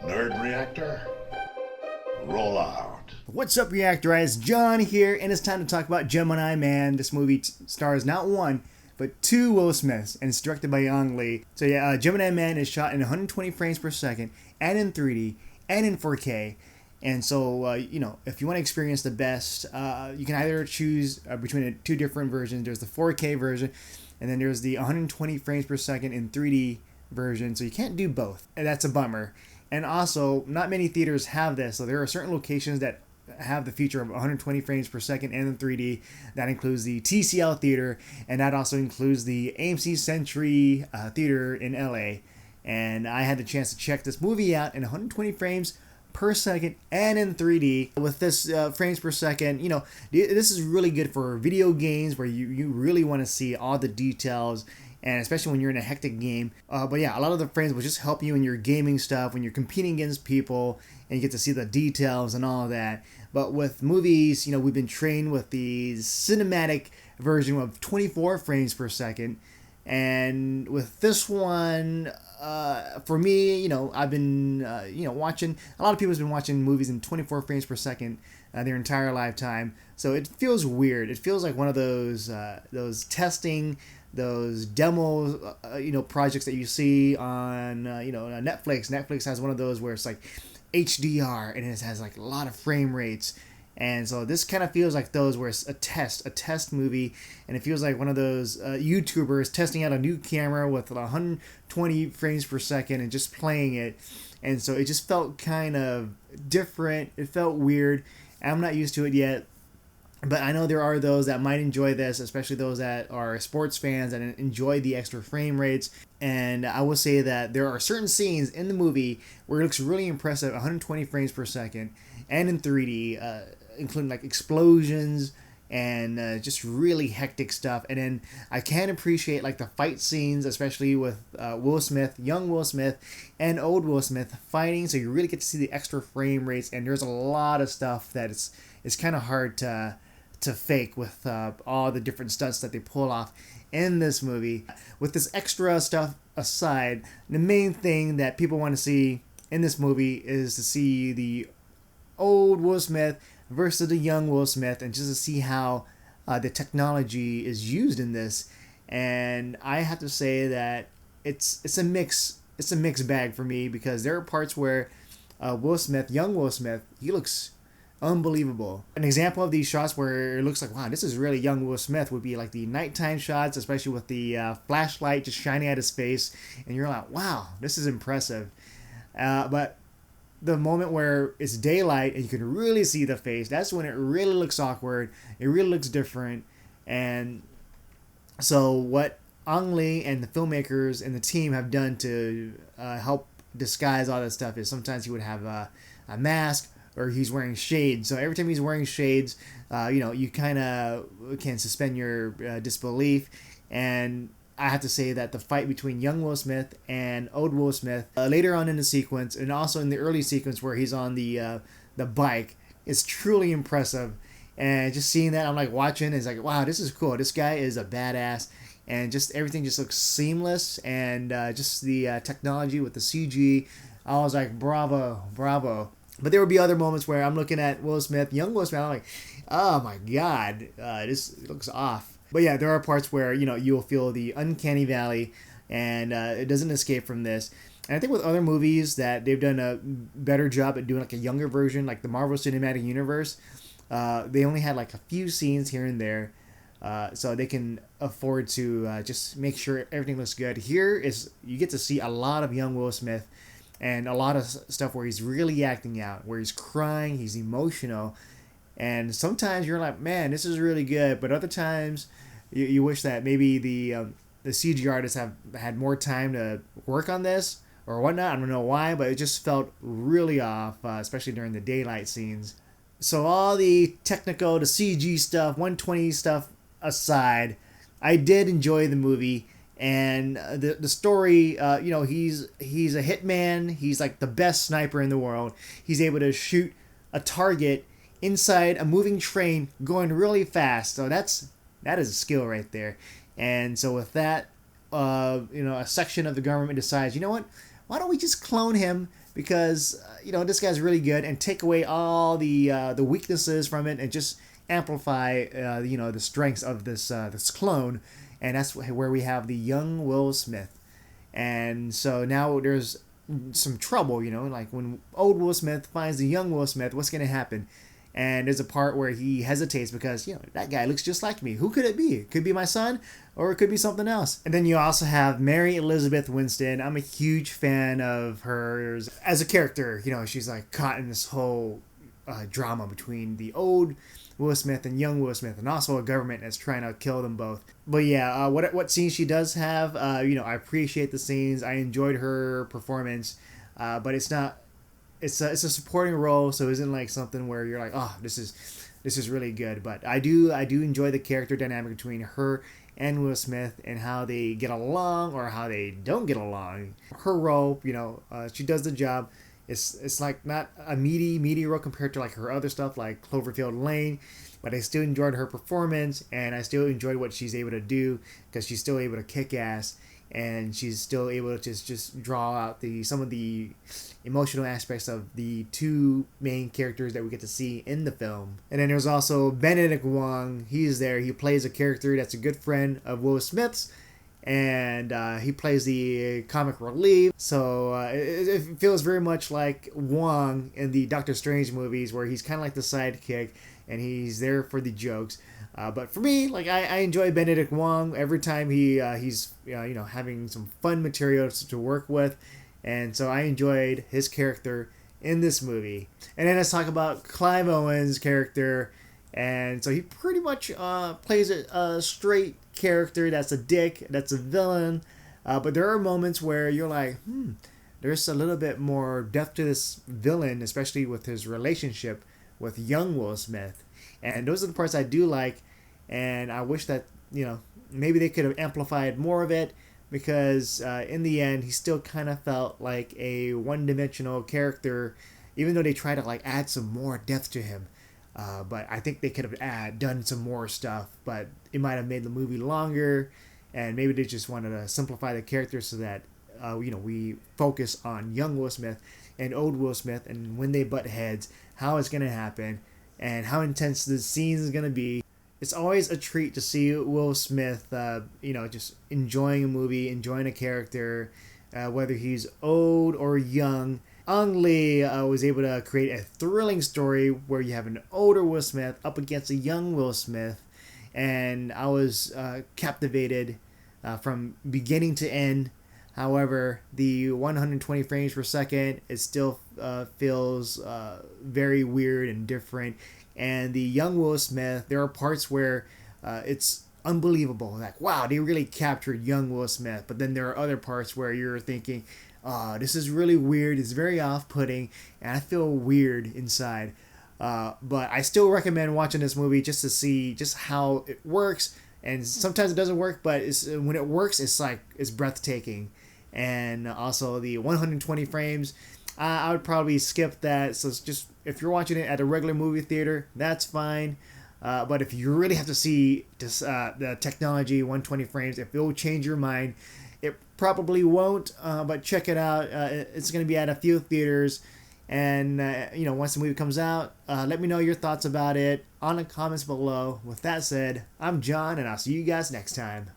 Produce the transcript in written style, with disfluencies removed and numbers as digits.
Nerd Reactor, roll out. What's up, Reactorites? John here, and it's time to talk about Gemini Man. This movie stars not one, but two Will Smiths, and it's directed by Ang Lee. So yeah, Gemini Man is shot in 120 frames per second, and in 3D, and in 4K. And so, if you want to experience the best, you can either choose between the two different versions. There's the 4K version, and then there's the 120 frames per second in 3D version. So you can't do both, and that's a bummer. And also, not many theaters have this. So there are certain locations that have the feature of 120 frames per second and in 3D. That includes the TCL Theater, and that also includes the AMC Century Theater in LA. And I had the chance to check this movie out in 120 frames per second and in 3D. With this frames per second, this is really good for video games where you really want to see all the details, and especially when you're in a hectic game. But yeah, a lot of the frames will just help you in your gaming stuff when you're competing against people and you get to see the details and all of that. But with movies, we've been trained with the cinematic version of 24 frames per second. And with this one, for me, I've been, watching, a lot of people have been watching movies in 24 frames per second their entire lifetime. So it feels weird. It feels like one of those testing, those demo, projects that you see on, Netflix. Netflix has one of those where it's like HDR and it has like a lot of frame rates. And so this kind of feels like those where it's a test movie, and it feels like one of those YouTubers testing out a new camera with 120 frames per second and just playing it. And so it just felt kind of different. It felt weird. I'm not used to it yet. But I know there are those that might enjoy this, especially those that are sports fans that enjoy the extra frame rates. And I will say that there are certain scenes in the movie where it looks really impressive, 120 frames per second, and in 3D, including like explosions and just really hectic stuff. And then I can appreciate like the fight scenes, especially with Will Smith, young Will Smith, and old Will Smith fighting. So you really get to see the extra frame rates, and there's a lot of stuff that it's kind of hard to fake with all the different stunts that they pull off in this movie. With this extra stuff aside, the main thing that people want to see in this movie is to see the old Will Smith versus the young Will Smith, and just to see how the technology is used in this. And I have to say that it's a mixed bag for me, because there are parts where Will Smith, young Will Smith, he looks unbelievable. An example of these shots where it looks like, wow, this is really young Will Smith, would be like the nighttime shots, especially with the flashlight just shining at his face, and you're like, wow, this is impressive. But the moment where it's daylight and you can really see the face, that's when it really looks awkward. It really looks different. And so what Ang Lee and the filmmakers and the team have done to help disguise all that stuff is sometimes he would have a mask, or he's wearing shades. So every time he's wearing shades, you kind of can suspend your disbelief. And I have to say that the fight between young Will Smith and old Will Smith later on in the sequence, and also in the early sequence where he's on the bike, is truly impressive. And just seeing that, I'm like watching, it's like, wow, this is cool. This guy is a badass. And just everything just looks seamless, and just the technology with the CG, I was like, bravo. But there would be other moments where I'm looking at Will Smith, young Will Smith, I'm like, oh my God, this looks off. But yeah, there are parts where, you'll feel the uncanny valley, and it doesn't escape from this. And I think with other movies that they've done a better job at doing like a younger version, like the Marvel Cinematic Universe, they only had like a few scenes here and there, so they can afford to just make sure everything looks good. Here is, you get to see a lot of young Will Smith, and a lot of stuff where he's really acting out, where he's crying, he's emotional. And sometimes you're like, man, this is really good. But other times, you wish that maybe the CG artists have had more time to work on this or whatnot. I don't know why, but it just felt really off, especially during the daylight scenes. So all the technical, the CG stuff, 120 stuff aside, I did enjoy the movie. And the story, he's a hitman. He's like the best sniper in the world. He's able to shoot a target inside a moving train going really fast. So that is a skill right there. And so with that, a section of the government decides, you know what? why don't we just clone him? Because this guy's really good, and take away all the weaknesses from it and just amplify the strengths of this clone. And that's where we have the young Will Smith. And so now there's some trouble, like when old Will Smith finds the young Will Smith, what's going to happen? And there's a part where he hesitates because, that guy looks just like me. Who could it be? It could be my son, or it could be something else. And then you also have Mary Elizabeth Winstead. I'm a huge fan of hers as a character. She's like caught in this whole drama between the old Will Smith and young Will Smith, and also a government that's trying to kill them both. But yeah, what scenes she does have, I appreciate the scenes. I enjoyed her performance, but it's not. It's a supporting role, so it isn't like something where you're like, oh, this is really good. But I do enjoy the character dynamic between her and Will Smith and how they get along or how they don't get along. Her role, she does the job. It's like not a meaty role compared to like her other stuff like Cloverfield Lane, but I still enjoyed her performance, and I still enjoyed what she's able to do because she's still able to kick ass, and she's still able to just draw out some of the emotional aspects of the two main characters that we get to see in the film. And then there's also Benedict Wong. He's there. He plays a character that's a good friend of Will Smith's, and he plays the comic relief. So it feels very much like Wong in the Doctor Strange movies, where he's kind of like the sidekick and he's there for the jokes. But for me, like I enjoy Benedict Wong every time he's having some fun materials to work with, and so I enjoyed his character in this movie. And then let's talk about Clive Owen's character. And so he pretty much plays a straight character that's a dick, that's a villain. But there are moments where you're like, there's a little bit more depth to this villain, especially with his relationship with young Will Smith. And those are the parts I do like. And I wish that, maybe they could have amplified more of it, because in the end, he still kind of felt like a one-dimensional character, even though they try to like add some more depth to him. But I think they could have done some more stuff, but it might have made the movie longer, and maybe they just wanted to simplify the character so that we focus on young Will Smith and old Will Smith, and when they butt heads, how it's gonna happen, and how intense the scene is gonna be. It's always a treat to see Will Smith, just enjoying a movie, enjoying a character, whether he's old or young. Ang Lee was able to create a thrilling story where you have an older Will Smith up against a young Will Smith, and I was captivated from beginning to end. However, the 120 frames per second, it still feels very weird and different. And the young Will Smith, there are parts where it's unbelievable. Like, wow, they really captured young Will Smith. But then there are other parts where you're thinking, oh, this is really weird. It's very off-putting, and I feel weird inside. But I still recommend watching this movie just to see just how it works. And sometimes it doesn't work, but when it works, it's breathtaking. And also the 120 frames, I would probably skip that. So it's just, if you're watching it at a regular movie theater, that's fine. But if you really have to see this, the technology, 120 frames, if it will change your mind, it probably won't. But check it out. It's going to be at a few theaters. And, once the movie comes out, let me know your thoughts about it on the comments below. With that said, I'm John, and I'll see you guys next time.